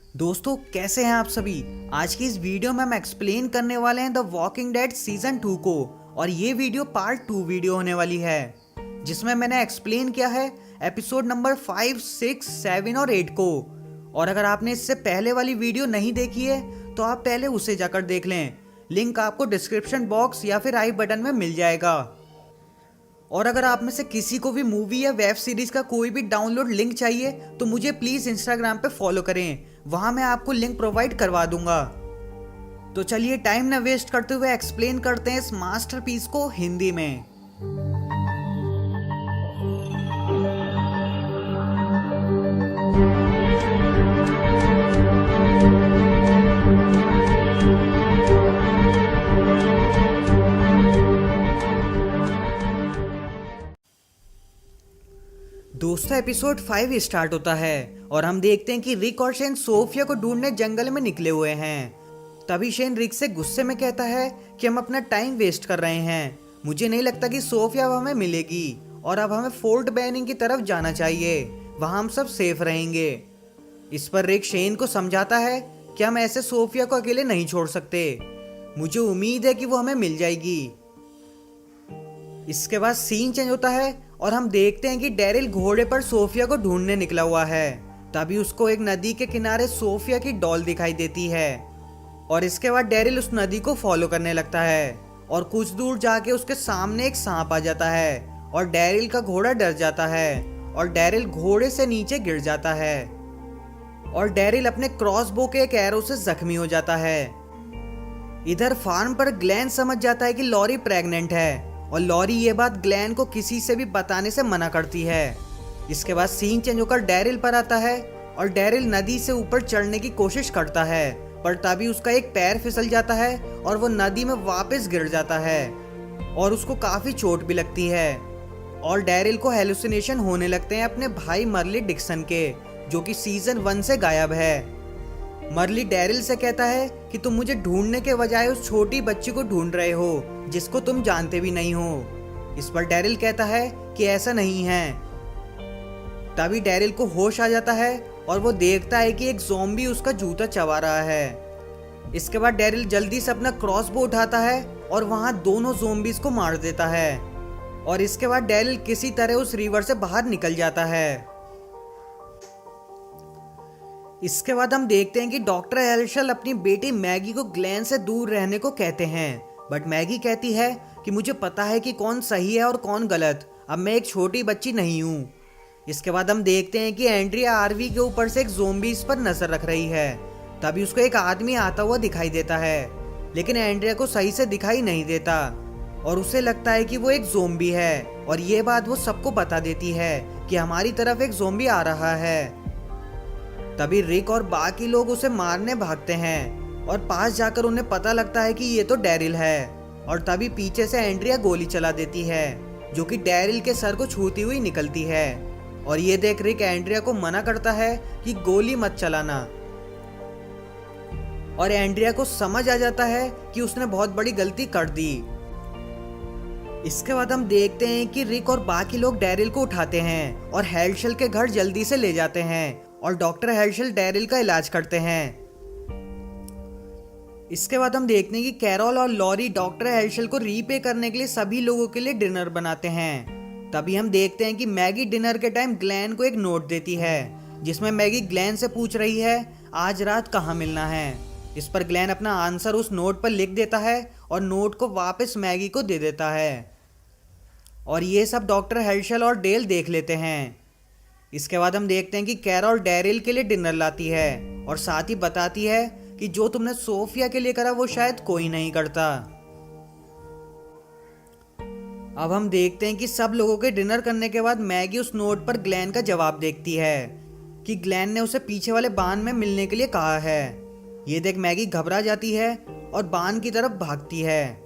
दोस्तों कैसे हैं आप सभी। आज की इस वीडियो में हम एक्सप्लेन करने वाले हैं द वॉकिंग डेड सीजन 2 को। और ये वीडियो पार्ट 2 वीडियो होने वाली है जिसमें मैंने एक्सप्लेन किया है एपिसोड नंबर 5, 6, 7 और 8 को। और अगर आपने इससे पहले वाली वीडियो नहीं देखी है तो आप पहले उसे जाकर देख लें। लिंक आपको डिस्क्रिप्शन बॉक्स या फिर आई बटन में मिल जाएगा। और अगर आप में से किसी को भी मूवी या वेब सीरीज का कोई भी डाउनलोड लिंक चाहिए तो मुझे प्लीज इंस्टाग्राम पे फॉलो करें, वहां मैं आपको लिंक प्रोवाइड करवा दूंगा। तो चलिए टाइम न वेस्ट करते हुए एक्सप्लेन करते हैं इस मास्टरपीस को हिंदी में। दोस्तों एपिसोड 5 स्टार्ट होता है और हम देखते हैं कि रिक और शेन सोफिया को ढूंढने जंगल में निकले हुए हैं। तभी शेन रिक से गुस्से में कहता है कि हम अपना टाइम वेस्ट कर रहे हैं। मुझे नहीं लगता कि सोफिया अब हमें मिलेगी और अब हमें फोर्ट बेनिंग की तरफ जाना चाहिए, वहां हम सब सेफ रहेंगे। इस पर रिक शेन को समझाता है कि हम ऐसे सोफिया को अकेले नहीं छोड़ सकते। मुझे उम्मीद है कि वो हमें मिल जाएगी। इसके बाद सीन चेंज होता है और हम देखते हैं कि डैरिल घोड़े पर सोफिया को ढूंढने निकला हुआ है। तभी उसको एक नदी के किनारे सोफिया की डॉल दिखाई देती है और इसके बाद डैरिल उस नदी को फॉलो करने लगता है और कुछ दूर जाके उसके सामने एक सांप आ जाता है और डैरिल का घोड़ा डर जाता है और डैरिल घोड़े से नीचे गिर जाता है और डैरिल अपने क्रॉसबो के एक एरो से जख्मी हो जाता है। इधर फार्म पर ग्लेन समझ जाता है कि लॉरी प्रेग्नेंट है और लॉरी ये बात ग्लेन को किसी से भी बताने से मना करती है। इसके बाद सीन चेंज होकर डैरिल पर आता है और डैरिल नदी से ऊपर चढ़ने की कोशिश करता है, पर तभी उसका एक पैर फिसल जाता है और वो नदी में वापस गिर जाता है और उसको काफी चोट भी लगती है। और डैरिल को हेलुसिनेशन होने लगते हैं अपने भाई मर्ली डिक्सन के, जो कि सीजन 1 से गायब है। मर्ली डैरिल से कहता है कि तुम मुझे ढूंढने के बजाय उस छोटी बच्ची को ढूंढ रहे हो जिसको तुम जानते भी नहीं हो। इस पर डैरिल कहता है कि ऐसा नहीं है। तभी डैरिल को होश आ जाता है और वो देखता है कि एक ज़ॉम्बी उसका जूता चबा रहा है। इसके बाद डैरिल जल्दी से अपना क्रॉसबो उठाता है और वहां दोनों ज़ॉम्बीज को मार देता है और इसके बाद डैरिल किसी तरह उस रिवर से बाहर निकल जाता है। इसके बाद हम देखते हैं कि डॉक्टर हेल्शल अपनी बेटी मैगी को ग्लेन से दूर रहने को कहते हैं, बट मैगी कहती है कि मुझे पता है कि कौन सही है और कौन गलत, अब मैं एक छोटी बच्ची नहीं हूँ। इसके बाद हम देखते हैं कि एंड्रिया आरवी के ऊपर से एक ज़ॉम्बीज़ पर नजर रख रही है। तभी उसको एक आदमी आता हुआ दिखाई देता है, लेकिन एंड्रिया को सही से दिखाई नहीं देता और उसे लगता है कि वो एक ज़ॉम्बी है और ये बात वो सबको बता देती है कि हमारी तरफ एक ज़ॉम्बी आ रहा है। तभी रिक और बाकी लोग उसे मारने भागते हैं और पास जाकर उन्हें पता लगता है कि ये तो डैरिल है और तभी पीछे से एंड्रिया गोली चला देती है जो कि डैरिल के सर को छूती हुई निकलती है और ये देख रिक एंड्रिया को मना करता है कि गोली मत चलाना। और एंड्रिया को समझ आ जाता है कि उसने बहुत बड़ी गलती कर दी। इसके बाद हम देखते हैं कि रिक और बाकी लोग डैरिल को उठाते हैं और हेल्शल के घर जल्दी से ले जाते हैं और डॉक्टर हेल्शल डैरिल का इलाज करते हैं। इसके बाद हम देखते हैं कि कैरोल और लॉरी डॉक्टर हेल्शल को रीपे करने के लिए सभी लोगों के लिए डिनर बनाते हैं। तभी हम देखते हैं कि मैगी डिनर के टाइम ग्लेन को एक नोट देती है जिसमें मैगी ग्लेन से पूछ रही है आज रात कहाँ मिलना है। इस पर ग्लेन अपना आंसर उस नोट पर लिख देता है और नोट को वापस मैगी को दे देता है और ये सब डॉक्टर हेल्शल और डेल देख लेते हैं। इसके बाद हम देखते हैं कि कैरोल डैरिल के लिए डिनर लाती है और साथ ही बताती है कि जो तुमने सोफिया के लिए करा वो शायद कोई नहीं करता। अब हम देखते हैं कि सब लोगों के डिनर करने के बाद मैगी उस नोट पर ग्लेन का जवाब देखती है कि ग्लेन ने उसे पीछे वाले बांध में मिलने के लिए कहा है। ये देख मैगी घबरा जाती है और बांध की तरफ भागती है,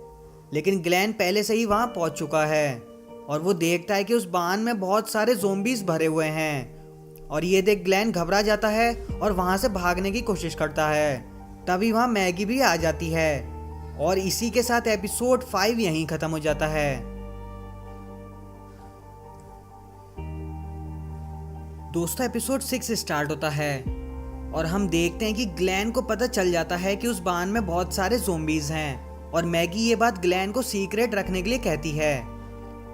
लेकिन ग्लेन पहले से ही वहां पहुंच चुका है और वो देखता है कि उस बांध में बहुत सारे ज़ॉम्बीज़ भरे हुए हैं और ये देख ग्लेन घबरा जाता है और वहां से भागने की कोशिश करता है। तभी वहां मैगी भी आ जाती है और इसी के साथ एपिसोड 5 यहीं खत्म हो जाता है। दोस्तों एपिसोड 6 स्टार्ट होता है और हम देखते हैं कि ग्लेन को पता चल जाता है कि उस बांध में बहुत सारे ज़ोंबीज हैं और मैगी ये बात ग्लेन को सीक्रेट रखने के लिए कहती है।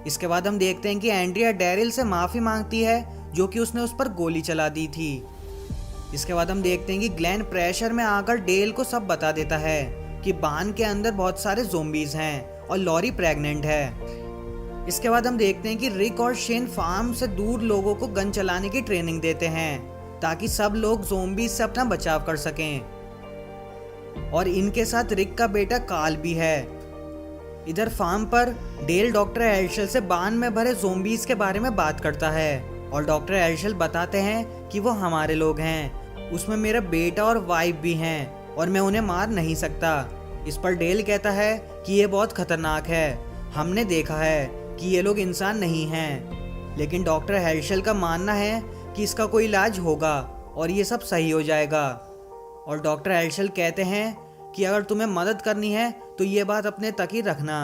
इसके बाद हम देखते हैं कि एंड्रिया डैरिल से माफ़ी मांगती है जो कि उसने उस पर गोली चला दी थी। इसके बाद हम देखते हैं कि ग्लेन प्रेशर में आकर डेल को सब बता देता है कि बांध के अंदर बहुत सारे ज़ोंबीज हैं और लॉरी प्रेग्नेंट है। इसके बाद हम देखते हैं कि रिक और शेन फार्म से दूर लोगों को गन चलाने की ट्रेनिंग देते हैं ताकि सब लोग ज़ोंबीज से अपना बचाव कर सकें। और इनके साथ रिक का बेटा कार्ल भी है। इधर फार्म पर डेल डॉक्टर एल्शल से बांध में भरे ज़ोंबीज के बारे में बात करता है और डॉक्टर एल्शल बताते हैं कि वो हमारे लोग हैं, उसमें मेरा बेटा और वाइफ भी हैं और मैं उन्हें मार नहीं सकता। इस पर डेल कहता है कि ये बहुत खतरनाक है, हमने देखा है कि ये लोग इंसान नहीं हैं। लेकिन डॉक्टर एल्शल का मानना है कि इसका कोई इलाज होगा और ये सब सही हो जाएगा। और डॉक्टर एल्शल कहते हैं कि अगर तुम्हें मदद करनी है तो ये बात अपने तक ही रखना।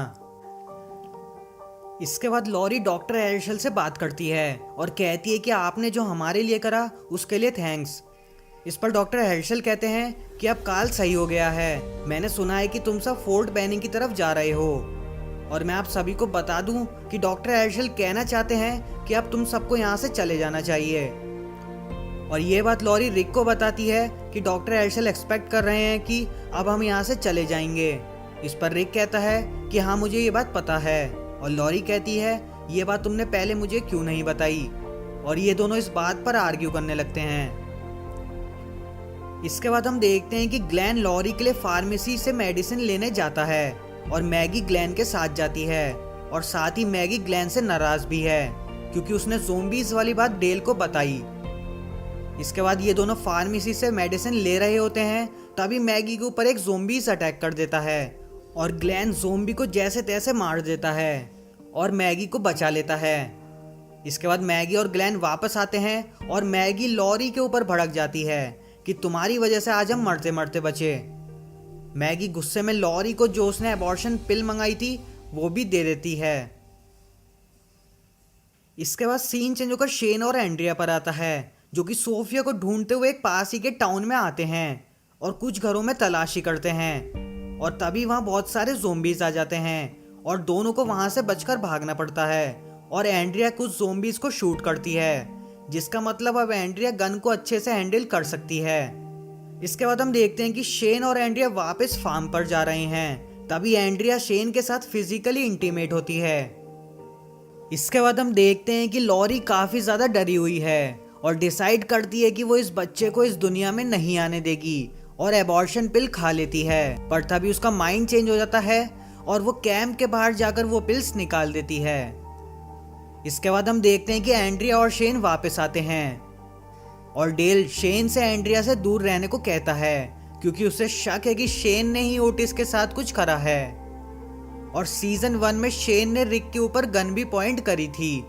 इसके बाद लॉरी डॉक्टर एल्शल से बात करती है और कहती है कि आपने जो हमारे लिए करा उसके लिए थैंक्स। इस पर डॉक्टर एल्शल कहते हैं कि अब कार्ल सही हो गया है, मैंने सुना है कि तुम सब फोर्ट बेनिंग की तरफ जा रहे हो। और मैं आप सभी को बता दूं कि डॉक्टर एल्शल कहना चाहते हैं कि अब तुम सबको यहाँ से चले जाना चाहिए। और ये बात लॉरी रिक को बताती है कि डॉक्टर एल्शल एक्सपेक्ट कर रहे हैं कि अब हम यहाँ से चले जाएंगे। इस पर रिक कहता है कि हाँ मुझे ये बात पता है। और लॉरी कहती है ये बात तुमने पहले मुझे क्यों नहीं बताई। और ये दोनों इस बात पर आर्ग्यू करने लगते हैं। इसके बाद हम देखते हैं कि ग्लेन लॉरी के लिए फार्मेसी से मेडिसिन लेने जाता है और मैगी ग्लेन के साथ जाती है। और साथ ही मैगी ग्लेन से नाराज भी है क्योंकि उसने ज़ोंबीज वाली बात डेल को बताई। इसके बाद ये दोनों फार्मेसी से मेडिसिन ले रहे होते हैं, तभी मैगी के ऊपर एक ज़ोंबीज अटैक कर देता है और ग्लेन ज़ोंबी को जैसे तैसे मार देता है और मैगी को बचा लेता है। इसके बाद मैगी और ग्लेन वापस आते हैं और मैगी लॉरी के ऊपर भड़क जाती है कि तुम्हारी वजह से आज हम मरते मरते बचे। मैगी गुस्से में लॉरी को जो उसने अबॉर्शन पिल मंगाई थी वो भी दे देती है। इसके बाद सीन चेंज होकर शेन और एंड्रिया पर आता है जो कि सोफिया को ढूंढते हुए एक पास ही के टाउन में आते हैं और कुछ घरों में तलाशी करते हैं। और तभी वहां बहुत सारे ज़ोंबीज आ जाते हैं और दोनों को वहां से बचकर भागना पड़ता है। और एंड्रिया कुछ ज़ोंबीज को शूट करती है, जिसका मतलब अब एंड्रिया गन को अच्छे से हैंडल कर सकती है। इसके बाद हम देखते हैं कि शेन और एंड्रिया वापस फार्म पर जा रहे हैं। तभी एंड्रिया शेन के साथ फिजिकली इंटीमेट होती है। इसके बाद हम देखते हैं कि लॉरी काफी ज्यादा डरी हुई है और डिसाइड करती है कि वो इस बच्चे को इस दुनिया में नहीं आने देगी और एबॉर्शन पिल खा लेती है। पर तभी उसका माइंड चेंज हो जाता है और वो कैंप के बाहर जाकर वो पिल्स निकाल देती है। इसके बाद हम देखते हैं कि एंड्रिया और शेन वापस आते हैं और डेल शेन से एंड्रिया से दूर रहने को कहता है क्योंकि उसे शक है कि शेन ने ही ओटिस के साथ कुछ करा है। और सीजन 1 में शेन ने रिक के ऊपर गन भी पॉइंट करी थी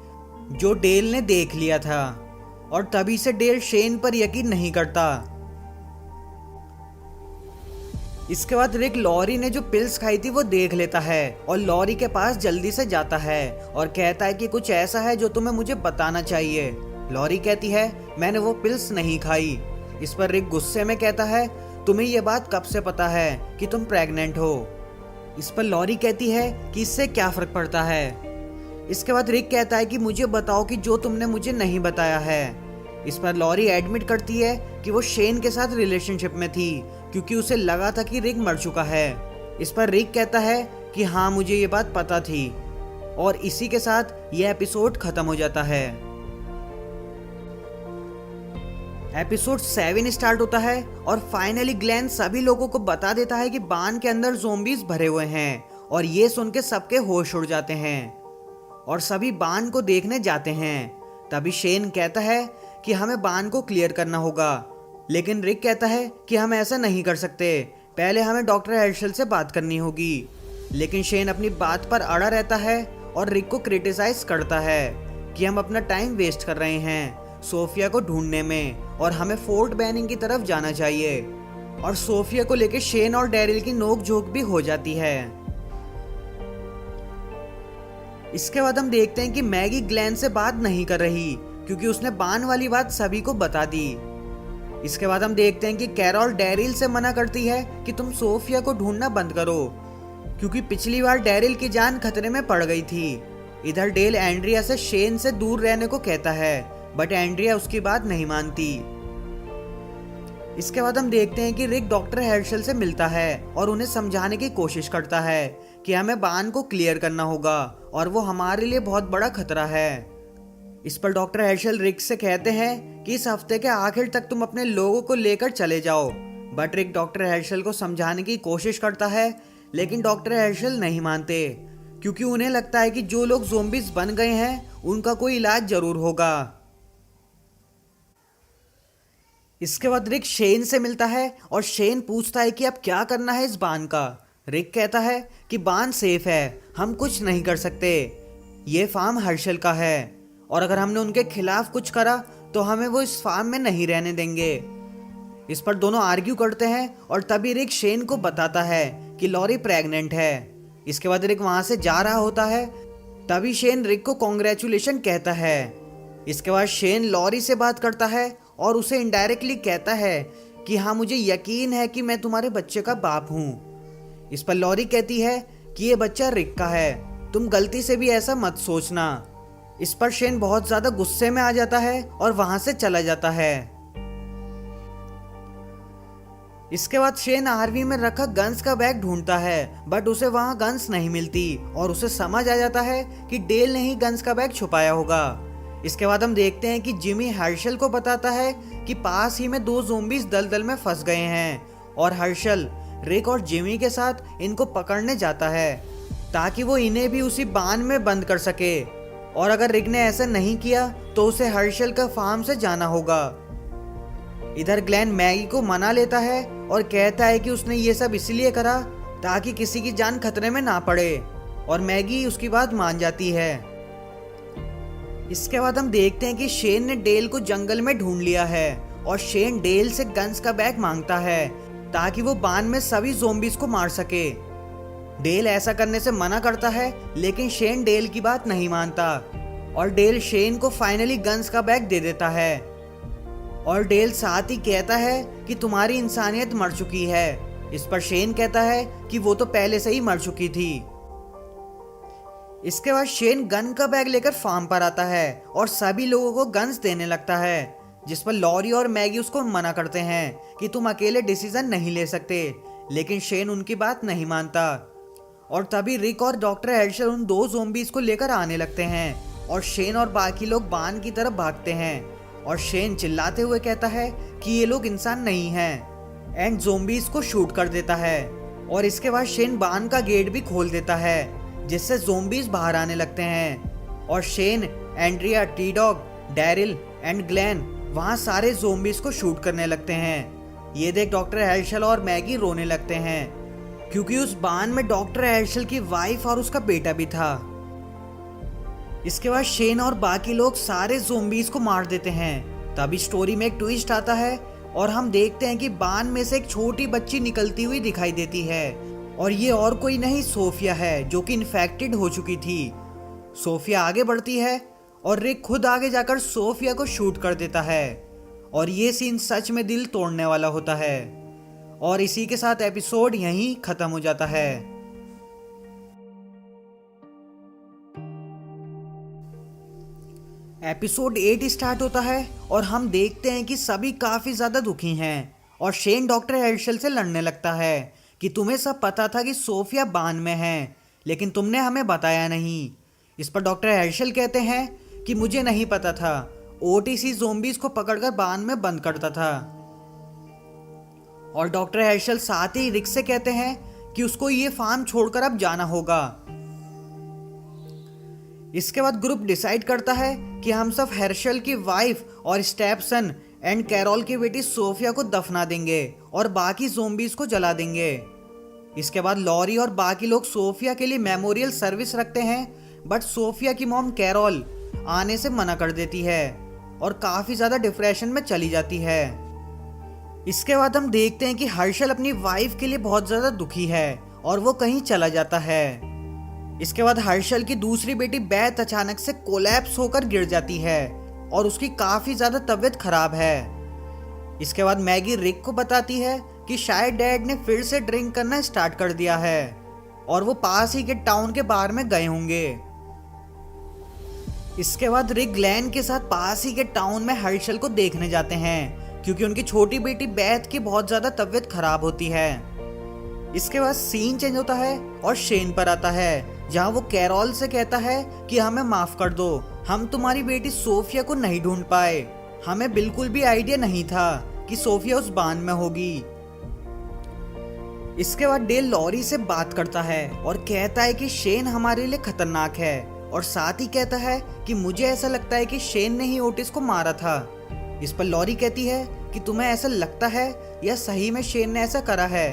जो डेल ने देख लिया था और तभी से डेल शेन पर यकीन नहीं करता। इसके बाद रिक लॉरी ने जो पिल्स खाई थी वो देख लेता है और लॉरी के पास जल्दी से जाता है और कहता है कि कुछ ऐसा है जो तुम्हें मुझे बताना चाहिए। लॉरी कहती है मैंने वो पिल्स नहीं खाई। इस पर रिक गुस्से में कहता है तुम्हें ये बात कब से पता है कि तुम प्रेग्नेंट हो। इस पर लॉरी कहती है कि इससे क्या फर्क पड़ता है। इसके बाद रिक कहता है कि मुझे बताओ कि जो तुमने मुझे नहीं बताया है। इस पर लॉरी एडमिट करती है कि वो शेन के साथ रिलेशनशिप में थी क्योंकि उसे लगा था कि रिक मर चुका है। इस पर रिक कहता है कि हाँ मुझे ये बात पता थी। और इसी के साथ यह एपिसोड खत्म हो जाता है। एपिसोड 7 स्टार्ट होता है और फाइनली ग्लेन सभी लोगों को बता देता है कि बांध के अंदर ज़ोंबीज भरे हुए हैं और ये सुन के सबके होश उड़ जाते हैं और सभी बांध को देखने जाते हैं। तभी शेन कहता है कि हमें बांध को क्लियर करना होगा, लेकिन रिक कहता है कि हम ऐसा नहीं कर सकते, पहले हमें डॉक्टर एल्शल से बात करनी होगी। लेकिन शेन अपनी बात पर अड़ा रहता है और रिक को क्रिटिसाइज करता है कि हम अपना टाइम वेस्ट कर रहे हैं सोफिया को ढूंढने में और हमें फोर्ट बेनिंग की तरफ जाना चाहिए। और सोफिया को लेकर शेन और डैरिल की नोक-झोंक भी हो जाती है। इसके बाद हम देखते हैं कि मैगी ग्लेन से बात नहीं कर रही क्योंकि उसने बान वाली बात सभी को बता दी। इसके बाद हम देखते हैं कि कैरोल डैरिल से मना करती है कि तुम सोफिया को ढूंढना बंद करो, क्योंकि पिछली बार डैरिल की जान खतरे में पड़ गई थी। इधर डेल एंड्रिया से शेन से दूर रहने को कहता है, बट एंड्रिया उसकी बात नहीं मानती। इसके बाद हम देखते हैं कि रिक डॉक्टर हेर्शल से मिलता है और उन्हें समझाने की कोशिश करता है कि हमें बान को क्लियर करना होगा और वो हमारे लिए बहुत बड़ा खतरा है। इस पर डॉक्टर हेर्शल रिक से कहते हैं कि इस हफ्ते के आखिर तक तुम अपने लोगों को लेकर चले जाओ, बट रिक डॉक्टर हेर्शल को समझाने की कोशिश करता है, लेकिन डॉक्टर हेर्शल नहीं मानते, क्योंकि उन्हें लगता है कि जो लोग ज़ोंबीज बन गए हैं उनका कोई इलाज जरूर होगा। इसके बाद रिक शेन से मिलता है और शेन पूछता है कि अब क्या करना है इस बान का। रिक कहता है कि बान सेफ है, हम कुछ नहीं कर सकते, ये फार्म हर्षल का है और अगर हमने उनके खिलाफ कुछ करा तो हमें वो इस फार्म में नहीं रहने देंगे। इस पर दोनों आर्ग्यू करते हैं और तभी रिक शेन को बताता है कि लॉरी प्रेग्नेंट है। इसके बाद रिक वहां से जा रहा होता है, तभी शेन रिक को कॉन्ग्रेचुलेशन कहता है। इसके बाद शेन लॉरी से बात करता है और उसे इनडायरेक्टली कहता है कि हाँ, मुझे यकीन है कि मैं तुम्हारे बच्चे का बाप हूँ। इस पर लॉरी कहती है कि ये बच्चा रिक का है, तुम गलती से भी ऐसा मत सोचना। इस पर शेन बहुत ज्यादा गुस्से में आ जाता है और वहां से चला जाता है। इसके बाद शेन आरवी में रखा गन्स का बैग ढूंढता है, बट उसे वहां गन्स नहीं मिलती और उसे समझ आ जाता है कि डेल ने ही गन्स का बैग छुपाया होगा। इसके बाद हम देखते हैं कि जिमी हर्षल को बताता है कि पास ही में 2 ज़ोंबीज दलदल में फंस गए हैं और हर्षल रिक और जिमी के साथ इनको पकड़ने जाता है ताकि वो इन्हें भी उसी बान में बंद कर सके, और अगर रिक ने ऐसा नहीं किया तो उसे हर्षल का फार्म से जाना होगा। इधर ग्लेन मैगी को मना लेता है और कहता है कि उसने ये सब इसलिए करा ताकि किसी की जान खतरे में ना पड़े, और मैगी उसकी बात मान जाती है। इसके बाद हम देखते हैं कि शेन ने डेल को जंगल में ढूंढ लिया है और शेन डेल से गन्स का बैग मांगता है ताकि वो बान में सभी ज़ोंबीज को मार सके। डेल ऐसा करने से मना करता है, लेकिन शेन डेल की बात नहीं मानता और डेल शेन को फाइनली गन्स का बैग दे देता है। और डेल साथ ही कहता है कि तुम्हारी इंसानियत मर चुकी है। इस पर शेन कहता है कि वो तो पहले से ही मर चुकी थी। इसके बाद शेन गन का बैग लेकर फार्म पर आता है और सभी लोगों को गन्स देने लगता है, जिस पर लॉरी और मैगी उसको मना करते हैं कि तुम अकेले डिसीजन नहीं ले सकते, लेकिन शेन उनकी बात नहीं मानता। और तभी रिक और डॉक्टर हेर्शल उन 2 ज़ोंबीज को लेकर आने लगते हैं और शेन और बाकी लोग बान की तरफ भागते हैं और शेन चिल्लाते हुए कहता है कि ये लोग इंसान नहीं हैं एंड ज़ोंबीज को शूट कर देता है। और इसके बाद शेन बान का गेट भी खोल देता है, जिससे ज़ोंबीज बाहर आने लगते हैं और Shane, Andrea, T-dog, Daryl and Glenn वहां सारे ज़ोंबीज को शूट करने लगते हैं। ये देख डॉक्टर हेर्शल और मैगी रोने लगते हैं, क्योंकि उस बान में डॉक्टर हेर्शल की वाइफ और उसका बेटा भी था। इसके बाद शेन और बाकी लोग सारे ज़ोंबीज को मार देते हैं। तभी स्टोरी में एक ट्विस्ट आता है और हम देखते हैं कि बान में से एक छोटी बच्ची निकलती हुई दिखाई देती है और ये और कोई नहीं सोफिया है, जो कि इन्फेक्टेड हो चुकी थी। सोफिया आगे बढ़ती है और रिक खुद आगे जाकर सोफिया को शूट कर देता है और ये सीन सच में दिल तोड़ने वाला होता है। और इसी के साथ एपिसोड यहीं खत्म हो जाता है। एपिसोड 8 स्टार्ट होता है और हम देखते हैं कि सभी काफी ज्यादा दुखी हैं और शेन डॉक्टर हेर्शल से लड़ने लगता है कि तुम्हें सब पता था कि सोफिया बान में है, लेकिन तुमने हमें बताया नहीं। इस पर डॉक्टर हेर्शल कहते हैं कि मुझे नहीं पता था, ओटीसी ज़ोंबीज को पकड़कर बान में बंद करता था। और डॉक्टर हेर्शल साथ ही रिक से कहते हैं कि उसको ये फार्म छोड़कर अब जाना होगा। इसके बाद ग्रुप डिसाइड करता है कि हम सब हेर्शल की वाइफ और स्टेपसन एंड कैरोल की बेटी सोफिया को दफना देंगे और बाकी ज़ोंबीज को जला देंगे। इसके बाद लॉरी और बाकी लोग सोफिया के लिए मेमोरियल सर्विस रखते हैं, बट सोफिया की मॉम कैरोल आने से मना कर देती है और काफी ज्यादा डिप्रेशन में चली जाती है। इसके बाद हम देखते हैं कि हर्षल अपनी वाइफ के लिए बहुत ज्यादा दुखी है और वो कहीं चला जाता है। इसके बाद हर्षल की दूसरी बेटी बैथ अचानक से कोलैप्स होकर गिर जाती है और उसकी काफी ज्यादा तबीयत खराब है। इसके बाद मैगी रिक को बताती है कि शायद डैड ने फिर से ड्रिंक करना स्टार्ट कर दिया है और वो पास ही के टाउन के बार में गए होंगे। इसके बाद रिक ग्लेन के साथ पास ही के टाउन में हर्षल को देखने जाते हैं क्योंकि उनकी छोटी बेटी बेथ की बहुत ज्यादा तबीयत खराब होती है। इसके बाद सीन चेंज होता है और शेन पर आता है जहां वो कैरोल से कहता है कि हमें माफ कर दो, हम तुम्हारी बेटी सोफिया को नहीं ढूंढ पाए, हमें बिल्कुल भी आइडिया नहीं था कि सोफिया उस बांध में होगी। इसके बाद डेल लॉरी से बात करता है और कहता है कि शेन हमारे लिए खतरनाक है और साथ ही कहता है कि मुझे ऐसा लगता है कि शेन ने ही ओटिस को मारा था। इस पर लॉरी कहती है कि तुम्हें ऐसा लगता है या सही में शेन ने ऐसा करा है।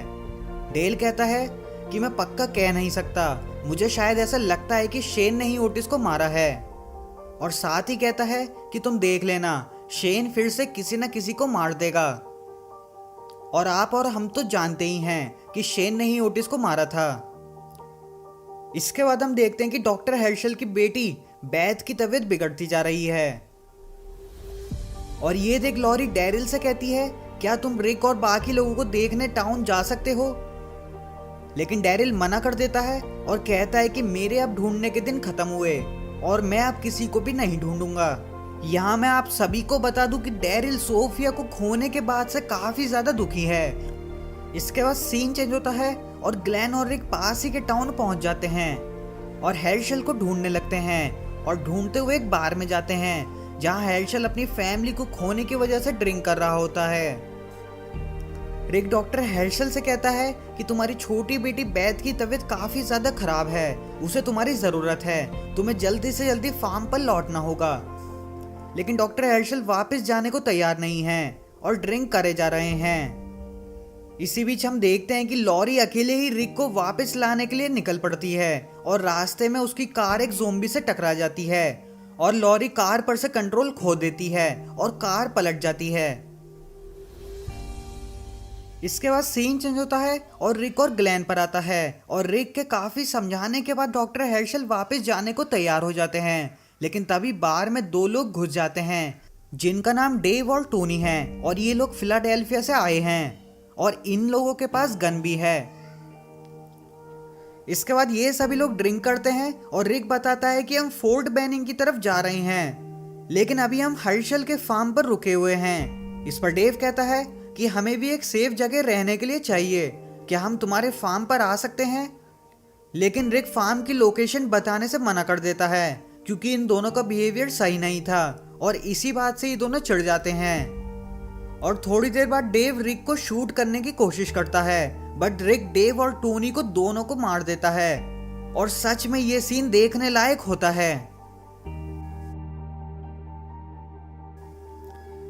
डेल कहता है कि मैं पक्का कह नहीं सकता, मुझे शायद ऐसा लगता है कि शेन ने ही ओटिस को मारा है। और साथ ही कहता है कि तुम देख लेना, शेन फिर से किसी न किसी को मार देगा और आप और हम तो जानते ही हैं कि शेन ने ही ओटिस को मारा था। इसके बाद हम देखते हैं कि डॉक्टर हर्षल की बेटी बेथ की तबीयत बिगड़ती जा रही है और ये देख लॉरी डैरिल से कहती है क्या तुम रिक और बाकी लोगों को देखने टाउन जा सकते हो, लेकिन डैरिल मना कर देता है और कहता है कि मेरे अब ढूंढने के दिन खत्म हुए और मैं अब किसी को भी नहीं ढूंढूंगा। यहाँ मैं आप सभी को बता दूं कि डैरिल सोफिया को खोने के बाद से काफी ज्यादा दुखी है। इसके बाद सीन चेंज होता है और ग्लेन और रिक पास ही के टाउन पहुंच जाते हैं और हर्षल को ढूंढने लगते हैं और ढूंढते हुए एक बार में जाते हैं जहां हर्षल अपनी फैमिली को खोने की वजह से ड्रिंक कर रहा होता है। रिक डॉक्टर हर्षल से कहता है कि तुम्हारी छोटी बेटी बेथ की तबीयत काफी ज्यादा खराब है, उसे तुम्हारी जरूरत है, तुम्हें जल्दी से जल्दी फार्म पर लौटना होगा। लेकिन डॉक्टर हर्षल वापस जाने को तैयार नहीं है और ड्रिंक करे जा रहे हैं। इसी बीच हम देखते हैं कि लॉरी अकेले ही रिक को वापस लाने के लिए निकल पड़ती है और रास्ते में उसकी कार एक ज़ोंबी से टकरा जाती है और लॉरी कार पर से कंट्रोल खो देती है और कार पलट जाती है। इसके बाद सीन चेंज होता है और रिक और ग्लेन पर आता है और रिक के काफी समझाने के बाद डॉक्टर हर्षल वापस जाने को तैयार हो जाते हैं, लेकिन तभी बार में दो लोग घुस जाते हैं जिनका नाम डेव और टोनी है और ये लोग फिलाडेल्फिया से आए हैं और इन लोगों के पास गन भी है। इसके बाद ये सभी लोग ड्रिंक करते हैं और रिक बताता है कि हम फोर्ट बेनिंग की तरफ जा रहे हैं, लेकिन अभी हम हर्षल के फार्म पर रुके हुए हैं। इस पर डेव कहता है कि हमें भी एक सेफ जगह रहने के लिए चाहिए, क्या हम तुम्हारे फार्म पर आ सकते हैं? लेकिन रिक फार्म की लोकेशन बताने से मना कर देता है क्योंकि इन दोनों का बिहेवियर सही नहीं था और इसी बात से ये दोनों चिढ़ जाते हैं। और थोड़ी देर बाद डेव रिक को शूट करने की कोशिश करता है, बट रिक डेव और टोनी को दोनों को मार देता है और सच में ये सीन देखने लायक होता है।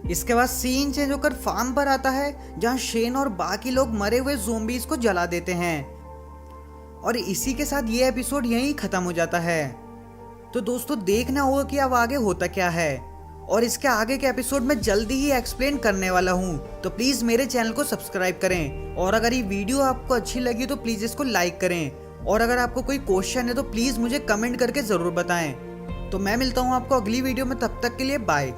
इसके बाद सीन चेंज होकर फार्म पर आता है जहां शेन और बाकी लोग मरे हुए ज़ोंबीज को जला देते हैं और इसी के साथ ये एपिसोड यहीं खत्म हो जाता है। तो दोस्तों देखना होगा कि अब आगे होता क्या है और इसके आगे के एपिसोड में जल्दी ही एक्सप्लेन करने वाला हूँ, तो प्लीज मेरे चैनल को सब्सक्राइब करें और अगर ये वीडियो आपको अच्छी लगी तो प्लीज इसको लाइक करें और अगर आपको कोई क्वेश्चन है तो प्लीज मुझे कमेंट करके जरूर बताएं। तो मैं मिलता हूँ आपको अगली वीडियो में, तब तक के लिए बाय।